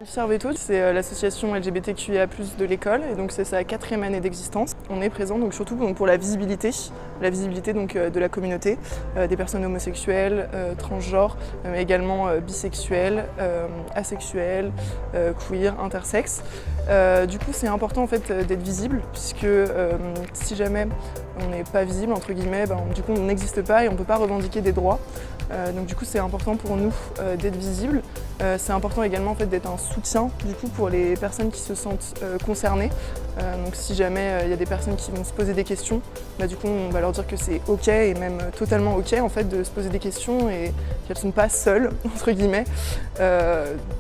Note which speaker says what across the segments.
Speaker 1: Serveto, c'est l'association LGBTQIA+ de l'école et donc c'est sa 4e année d'existence. On est présent donc surtout pour la visibilité donc, de la communauté, des personnes homosexuelles, transgenres, mais également bisexuelles, asexuelles, queer, intersexes. Du coup c'est important en fait d'être visible puisque si jamais on n'est pas visible entre guillemets, du coup on n'existe pas et on ne peut pas revendiquer des droits. Donc du coup c'est important pour nous d'être visible. C'est important également en fait, d'être un soutien du coup, pour les personnes qui se sentent concernées. Donc si jamais il y a des personnes qui vont se poser des questions, du coup on va leur dire que c'est ok et même totalement ok en fait, de se poser des questions et qu'elles ne sont pas seules entre guillemets.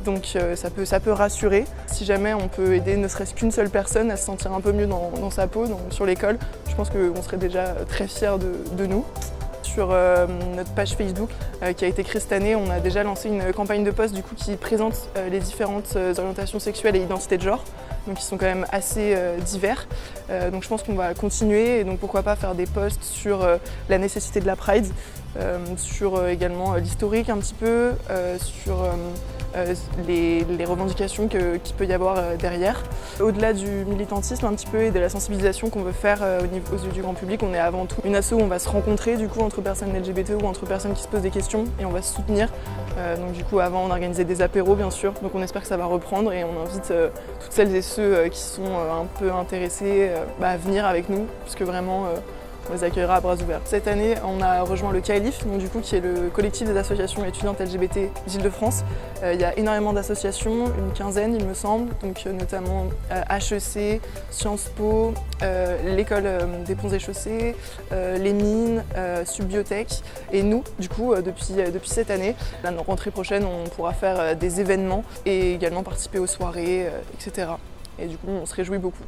Speaker 1: Donc ça peut rassurer. Si jamais on peut aider ne serait-ce qu'une seule personne à se sentir un peu mieux dans sa peau sur l'école, je pense qu'on serait déjà très fiers de nous. Sur notre page Facebook qui a été créée cette année, on a déjà lancé une campagne de post du coup, qui présente les différentes orientations sexuelles et identités de genre, donc qui sont quand même assez divers. Donc je pense qu'on va continuer et donc pourquoi pas faire des posts sur la nécessité de la Pride, sur également l'historique un petit peu, sur les revendications qu'il peut y avoir derrière. Au-delà du militantisme un petit peu et de la sensibilisation qu'on veut faire aux yeux du grand public, on est avant tout une asso où on va se rencontrer du coup entre personnes LGBT ou entre personnes qui se posent des questions et on va se soutenir. Donc du coup avant on organisait des apéros bien sûr, donc on espère que ça va reprendre et on invite toutes celles et ceux qui sont un peu intéressés à venir avec nous, parce que vraiment on les accueillera à bras ouverts. Cette année, on a rejoint le CAELIF, donc, du coup, qui est le collectif des associations étudiantes LGBT d'Île-de-France. Il y a énormément d'associations, une quinzaine il me semble, donc, notamment HEC, Sciences Po, l'école des Ponts et Chaussées, les mines, Subbiotech et nous, du coup, depuis cette année. La rentrée prochaine, on pourra faire des événements et également participer aux soirées, etc. Et du coup, on se réjouit beaucoup.